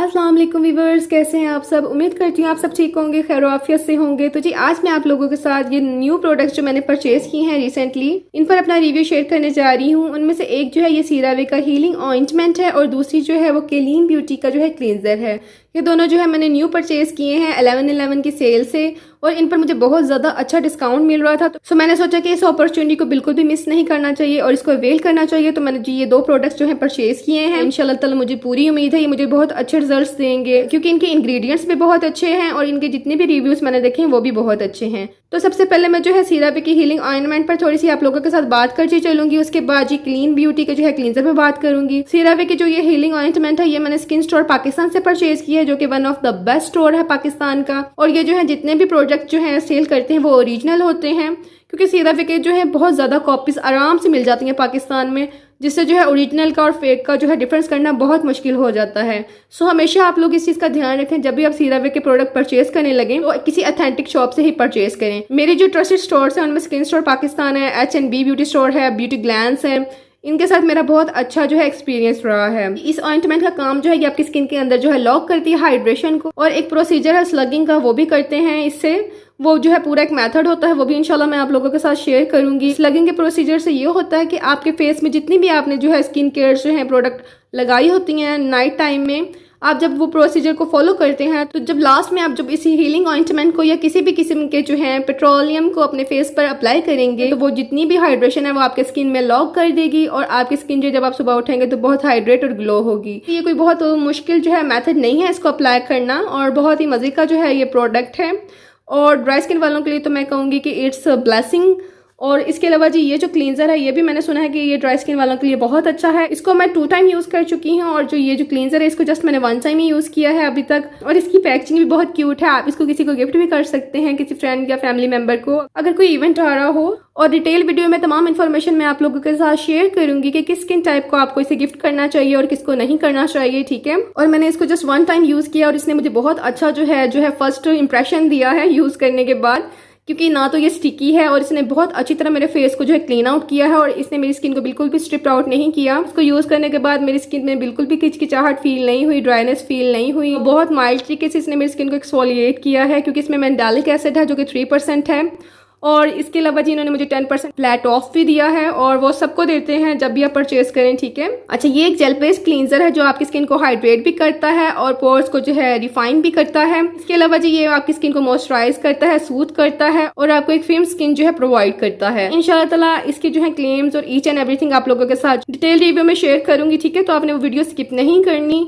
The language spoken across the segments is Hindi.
अस्सलाम वालेकुम व्यूअर्स, कैसे हैं आप सब। उम्मीद करती हूँ आप सब ठीक होंगे, खैर आफियत से होंगे। तो जी आज मैं आप लोगों के साथ ये न्यू प्रोडक्ट्स जो मैंने परचेज किए हैं रिसेंटली, इन पर अपना रिव्यू शेयर करने जा रही हूँ। उनमें से एक जो है ये सीरावे का हीलिंग ऑइंटमेंट है और दूसरी जो है वो केलीन ब्यूटी का जो है क्लींजर है। ये दोनों जो है मैंने न्यू परचेज किए हैं 11/11 की सेल से और इन पर मुझे बहुत ज़्यादा अच्छा डिस्काउंट मिल रहा था। तो मैंने सोचा कि इस अपॉर्चुनिटी को बिल्कुल भी मिस नहीं करना चाहिए और इसको अवेल करना चाहिए। तो मैंने जी ये दो प्रोडक्ट्स जो है परचेज किए हैं। इंशाल्लाह ताला मुझे पूरी उम्मीद है ये मुझे बहुत अच्छे रिजल्ट्स देंगे, क्योंकि इनके इंग्रेडिएंट्स भी बहुत अच्छे हैं और इनके जितने भी रिव्यूज़ मैंने देखे हैं वो भी बहुत अच्छे हैं। तो सबसे पहले मैं जो है सीरावे की हीलिंग ऑइंटमेंट पर थोड़ी सी आप लोगों के साथ बात करती चलूंगी। उसके बाद जी क्लीन ब्यूटी के जो है क्लींजर पर बात करूंगी। सीरावे की जो ये हीलिंग ऑइंटमेंट है ये मैंने स्किन स्टोर पाकिस्तान से परचेज किया है, जो कि one of the best store है पाकिस्तान का। और ये जो है जितने भी प्रोडक्ट जो है सेल करते हैं वो ओरिजिनल होते हैं, क्योंकि सीरावे के जो है बहुत ज़्यादा कॉपीज आराम से मिल जाती हैं पाकिस्तान में, जिससे जो है ओरिजिनल का और फेक का जो है डिफरेंस करना बहुत मुश्किल हो जाता है। सो हमेशा आप लोग इस चीज़ का ध्यान रखें, जब भी आप सीरावे के प्रोडक्ट परचेज करने लगें तो किसी अथेंटिक शॉप से ही परचेज करें। मेरी जो ट्रस्टेड स्टोर्स हैं उनमें स्किन स्टोर पाकिस्तान है, H&B ब्यूटी स्टोर है, ब्यूटी ग्लैंस है। इनके साथ मेरा बहुत अच्छा जो है एक्सपीरियंस रहा है। इस ऑइंटमेंट का काम जो है ये आपकी स्किन के अंदर जो है लॉक करती है हाइड्रेशन को, और एक प्रोसीजर है स्लगिंग का वो भी करते हैं इससे। वो जो है पूरा एक मेथड होता है, वो भी इंशाल्लाह मैं आप लोगों के साथ शेयर करूंगी। स्लगिंग के प्रोसीजर से ये होता है कि आपके फेस में जितनी भी आपने जो है स्किन केयर जो है प्रोडक्ट लगाई होती हैं नाइट टाइम में, आप जब वो प्रोसीजर को फॉलो करते हैं तो जब लास्ट में आप जब इसी हीलिंग ऑइंटमेंट को या किसी भी किस्म के जो है पेट्रोलियम को अपने फेस पर अप्लाई करेंगे तो वो जितनी भी हाइड्रेशन है वो आपके स्किन में लॉक कर देगी और आपकी स्किन जो जब आप सुबह उठेंगे तो बहुत हाइड्रेट और ग्लो होगी। ये कोई बहुत मुश्किल जो है मेथड नहीं है इसको अप्लाई करना, और बहुत ही मजे का जो है ये प्रोडक्ट है। और ड्राई स्किन वालों के लिए तो मैं कहूँगी कि इट्स अ ब्लेसिंग। और इसके अलावा जी ये जो क्लींजर है ये भी मैंने सुना है कि ये ड्राई स्किन वालों के लिए बहुत अच्छा है। इसको मैं 2 टाइम यूज़ कर चुकी हूँ, और जो ये जो क्लींजर है इसको जस्ट मैंने 1 टाइम ही यूज़ किया है अभी तक। और इसकी पैकेजिंग भी बहुत क्यूट है, आप इसको किसी को गिफ्ट भी कर सकते हैं, किसी फ्रेंड या फैमिली मेम्बर को अगर कोई इवेंट आ रहा हो। और डिटेल वीडियो में तमाम इन्फॉर्मेशन मैं आप लोगों के साथ शेयर करूंगी कि किस स्किन टाइप को आपको इसे गिफ्ट करना चाहिए और किसको नहीं करना चाहिए, ठीक है। और मैंने इसको जस्ट 1 टाइम यूज़ किया और इसने मुझे बहुत अच्छा जो है फर्स्ट इंप्रेशन दिया है यूज़ करने के बाद, क्योंकि ना तो ये स्टिकी है और इसने बहुत अच्छी तरह मेरे फेस को जो है क्लीन आउट किया है और इसने मेरी स्किन को बिल्कुल भी स्ट्रिप आउट नहीं किया। इसको यूज़ करने के बाद मेरी स्किन में बिल्कुल भी किचकिचाहट फील नहीं हुई, ड्राइनेस फील नहीं हुई। बहुत माइल्ड तरीके से इसने मेरी स्किन को एक्सफोलिएट किया है, क्योंकि इसमें मैंडालिक एसिड है जो कि 3% है। और इसके अलावा जी इन्होंने मुझे 10% फ्लैट ऑफ भी दिया है, और वो सबको देते हैं जब भी आप परचेज करें, ठीक है। अच्छा, ये एक जेल बेस्ड क्लींजर है जो आपकी स्किन को हाइड्रेट भी करता है और पोर्स को जो है रिफाइन भी करता है। इसके अलावा जी ये आपकी स्किन को मॉइस्चराइज करता है, सूथ करता है और आपको एक फिल्म स्किन जो है प्रोवाइड करता है। इंशाल्लाह ताला इसकी जो है क्लेम्स और ईच एंड एवरीथिंग आप लोगों के साथ डिटेल रिव्यू में शेयर करूंगी, ठीक है। तो आपने वो वीडियो स्किप नहीं करनी।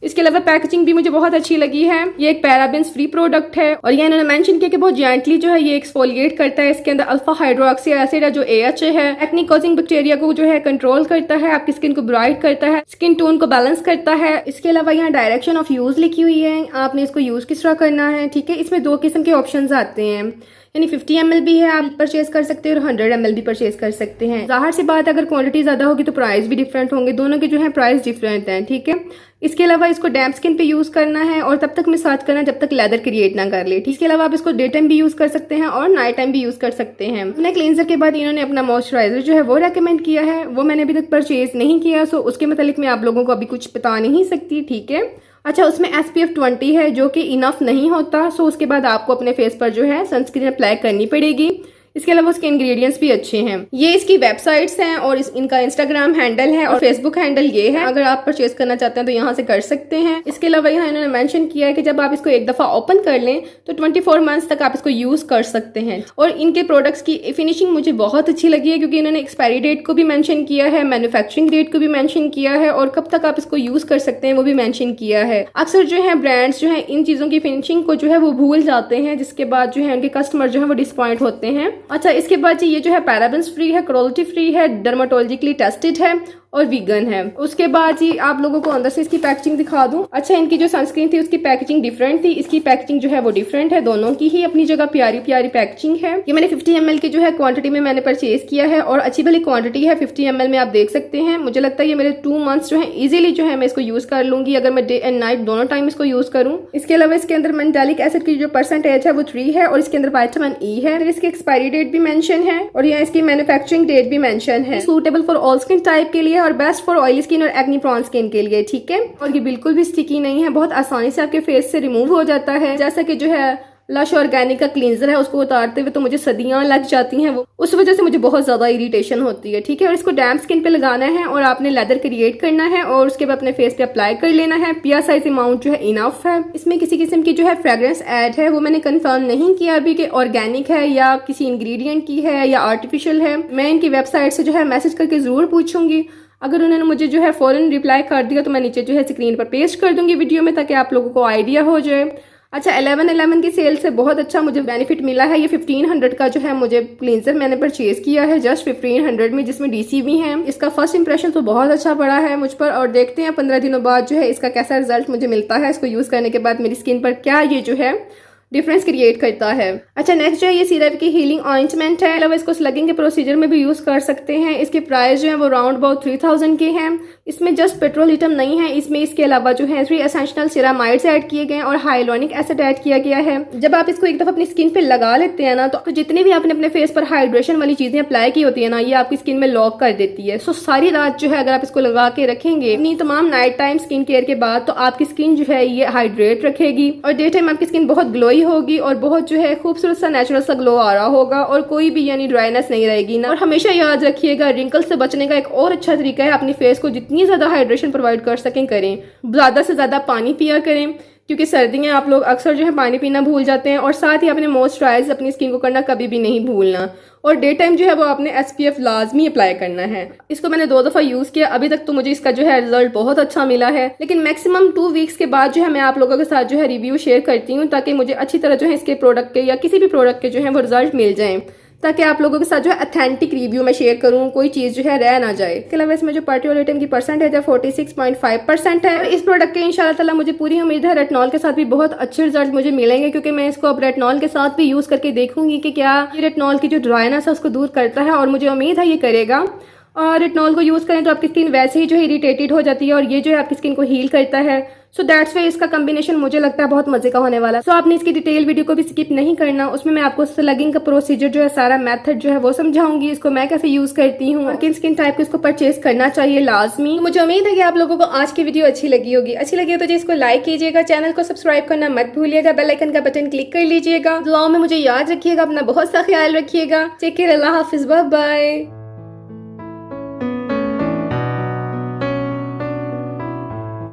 इसके अलावा पैकेजिंग भी मुझे बहुत अच्छी लगी है। ये एक पैराबेन्स फ्री प्रोडक्ट है और ये इन्होंने मेंशन किया कि बहुत जेंटली जो है ये एक्सफोलिएट करता है। इसके अंदर अल्फा हाइड्रोक्सी एसिड है जो AH है, एक्ने कॉजिंग बैक्टीरिया को जो है कंट्रोल करता है, आपकी स्किन को ब्राइट करता है, स्किन टोन को बैलेंस करता है। इसके अलावा यहाँ डायरेक्शन ऑफ यूज लिखी हुई है, आपने इसको यूज किस तरह करना है, ठीक है। इसमें 2 किस्म के ऑप्शन आते हैं, यानी 50 ml भी है आप परचेज कर सकते हैं और 100 ml भी परचेज कर सकते हैं। जाहिर सी बात अगर क्वांटिटी ज्यादा होगी तो प्राइस भी डिफरेंट होंगे, दोनों के जो है प्राइस डिफरेंट हैं, ठीक है। इसके अलावा इसको डैम्प स्किन पे यूज करना है और तब तक मसाज करना जब तक लेदर क्रिएट ना कर ले। इसके अलावा आप इसको डे टाइम भी यूज कर सकते हैं और नाइट टाइम भी यूज कर सकते हैं। अपने क्लींजर के बाद इन्होंने अपना मॉइस्चराइजर जो है वो रेकमेंड किया है, वो मैंने अभी तक परचेज नहीं किया, सो उसके मतलब मैं आप लोगों को अभी कुछ बता नहीं सकती, ठीक है। अच्छा, उसमें SPF 20 है जो कि इनफ नहीं होता, सो उसके बाद आपको अपने फेस पर जो है सनस्क्रीन अप्लाई करनी पड़ेगी। इसके अलावा उसके इंग्रेडिएंट्स भी अच्छे हैं। ये इसकी वेबसाइट्स हैं और इनका इंस्टाग्राम हैंडल है और फेसबुक हैंडल ये है। अगर आप परचेज करना चाहते हैं तो यहाँ से कर सकते हैं। इसके अलावा यहाँ इन्होंने मेंशन किया है कि जब आप इसको एक दफा ओपन कर लें तो 24 मंथ्स तक आप इसको यूज कर सकते हैं। और इनके प्रोडक्ट्स की फिनिशिंग मुझे बहुत अच्छी लगी है, क्योंकि इन्होंने एक्सपायरी डेट को भी मेंशन किया है, मैन्युफैक्चरिंग डेट को भी मेंशन किया है और कब तक आप इसको यूज कर सकते हैं वो भी मेंशन किया है। अक्सर जो है ब्रांड्स जो है इन चीजों की फिनिशिंग को जो है वो भूल जाते हैं, जिसके बाद जो है उनके कस्टमर जो है वो डिसपॉइंट होते हैं। अच्छा, इसके बाद ये जो है पैराबेन्स फ्री है, क्रुएल्टी फ्री है, डर्माटोलॉजिकली टेस्टेड है और वीगन है। उसके बाद जी आप लोगों को अंदर से इसकी पैकेजिंग दिखा दूं। अच्छा, इनकी जो सनस्क्रीन थी उसकी पैकेजिंग डिफरेंट थी, इसकी पैकेजिंग जो है वो डिफरेंट है। दोनों की ही अपनी जगह प्यारी प्यारी पैकेजिंग है। ये मैंने 50 ml की जो है क्वांटिटी में मैंने परचेज किया है और अच्छी भली क्वांटिटी है। 50 ml में आप देख सकते हैं, मुझे लगता है ये मेरे 2 मंथ्स जो है इजीली जो है मैं इसको यूज कर लूंगी अगर मैं डे एंड नाइट दोनों टाइम इसको यूज करूँ। इसके अलावा इसके अंदर मैंडालिक एसिड की जो परसेंटेज है वो 3 है और इसके अंदर विटामिन E है। इसकी एक्सपायरी डेट भी मेंशन है और यहाँ इसकी मैन्युफैक्चरिंग डेट भी मेंशन है। Suitable for all skin type के लिए लिए और बेस्ट फॉर ऑयली स्किन और एक्नी प्रॉन स्किन के लिए, ठीक है। और ये बिल्कुल भी स्टिकी नहीं है, बहुत आसानी से आपके फेस से रिमूव हो जाता है। जैसा कि जो है लश ऑर्गेनिक का क्लींजर है, उसको उतारते हुए तो मुझे सदियां लग जाती हैं, वो उस वजह से मुझे बहुत ज्यादा इरिटेशन होती है, ठीक है। और इसको डैम्प स्किन पे लगाना है और आपने लेदर क्रिएट करना है और उसके बाद अपने फेस पे अप्लाई कर लेना है। पिया साइज अमाउंट जो है इनफ है। इसमें किसी किस्म की जो है फ्रेग्रेंस ऐड है वो मैंने कंफर्म नहीं किया अभी कि ऑर्गेनिक है या किसी इंग्रेडिएंट की है या आर्टिफिशियल है। मैं इनकी वेबसाइट से जो है मैसेज करके जरूर पूछूंगी। अगर उन्होंने मुझे जो है फौरन रिप्लाई कर दिया तो मैं नीचे जो है स्क्रीन पर पेस्ट कर दूंगी वीडियो में, ताकि आप लोगों को आइडिया हो जाए। अच्छा, 11/11 की सेल से बहुत अच्छा मुझे बेनिफिट मिला है। ये 1500 का जो है मुझे क्लींजर मैंने परचेज किया है, जस्ट 1500 में, जिसमें डीसी भी है। इसका फर्स्ट इंप्रेशन तो बहुत अच्छा पड़ा है मुझ पर और देखते हैं 15 दिनों बाद जो है इसका कैसा रिजल्ट मुझे मिलता है। इसको यूज करने के बाद मेरी स्किन पर क्या ये जो है डिफरेंस क्रिएट करता है। अच्छा, नेक्स्ट जो है ये सीरप की हीलिंग ऑइंटमेंट है। मतलब इसको स्लगिंग के प्रोसीजर में भी यूज कर सकते हैं। इसके प्राइस जो है वो राउंड अबाउट 3000 के हैं। इसमें जस्ट पेट्रोलिटम नहीं है, इसमें इसके अलावा जो है 3 एसेंशियल सिरामाइड्स ऐड किए गए और हाइलोनिक एसिड ऐड किया गया है। जब आप इसको एक दफा अपनी स्किन पे लगा लेते हैं ना, तो जितनी भी आपने अपने फेस पर हाइड्रेशन वाली चीजें अप्लाई की होती है ना, ये आपकी स्किन में लॉक कर देती है। सो सारी रात जो है अगर आप इसको लगा के रखेंगे अपनी तमाम नाइट टाइम स्किन केयर के बाद, तो आपकी स्किन जो है ये हाइड्रेट रखेगी और डे टाइम आपकी स्किन बहुत ग्लोई होगी और बहुत जो है खूबसूरत सा नेचुरल सा ग्लो आ रहा होगा और कोई भी यानी ड्राइनेस नहीं रहेगी ना। और हमेशा याद रखिएगा, रिंकल्स से बचने का एक और अच्छा तरीका है, अपनी फेस को जितनी ज्यादा हाइड्रेशन प्रोवाइड कर सकें करें। ज्यादा से ज्यादा पानी पिया करें, क्योंकि सर्दियां आप लोग अक्सर जो है पानी पीना भूल जाते हैं। और साथ ही अपने मॉइस्चराइज अपनी स्किन को करना कभी भी नहीं भूलना। और डे टाइम जो है वो आपने SPF लाजमी अप्लाई करना है। इसको मैंने 2 दफा यूज किया, अभी तक तो मुझे इसका जो है रिजल्ट बहुत अच्छा मिला है। लेकिन मैक्सिमम 2 वीक्स के बाद जो है मैं आप लोगों के साथ जो है रिव्यू शेयर करती हूँ, ताकि मुझे अच्छी तरह जो है इसके प्रोडक्ट के या किसी भी प्रोडक्ट के जो है वो रिजल्ट मिल जाए, ताकि आप लोगों के साथ जो है अथेंटिक रिव्यू में शेयर करूं, कोई चीज जो है रह ना जाए। इसके अलावा इसमें जो पार्टियोलेटम की परसेंटेज है 46.5% है। और इस प्रोडक्ट के इंशाल्लाह ताला मुझे पूरी उम्मीद है रेटिनॉल के साथ भी बहुत अच्छे रिजल्ट मुझे मिलेंगे, क्योंकि मैं इसको अब रेटिनॉल के साथ भी यूज करके देखूंगी कि क्या ये रेटिनॉल की जो ड्राइनेस है उसको दूर करता है, और मुझे उम्मीद है ये करेगा। और रेटिनॉल को यूज करें तो आपकी स्किन वैसे ही जो है इरिटेटेड हो जाती है और ये जो है आपकी स्किन को हील करता है। सो दैट्स वाई इसका कॉम्बिनेशन मुझे लगता है बहुत मजे का होने वाला। सो आपने इसकी डिटेल वीडियो को भी स्किप नहीं करना, उसमें मैं आपको स्लगिंग का प्रोसीजर जो है सारा मेथड जो है वो समझाऊंगी, इसको मैं कैसे यूज करती हूँ और किन स्किन टाइप को इसको परचेज करना चाहिए लाजमी। मुझे उम्मीद है कि आप लोगों को आज की वीडियो अच्छी लगी होगी। अच्छी लगी हो तो इसको लाइक कीजिएगा, चैनल को सब्सक्राइब करना मत भूलिएगा, बेल आइकन का बटन क्लिक कर लीजिएगा। दुआओं में मुझे याद रखिएगा, अपना बहुत सा ख्याल रखिएगा। टेक केयर, अल्लाह हाफिज, बाय बाय।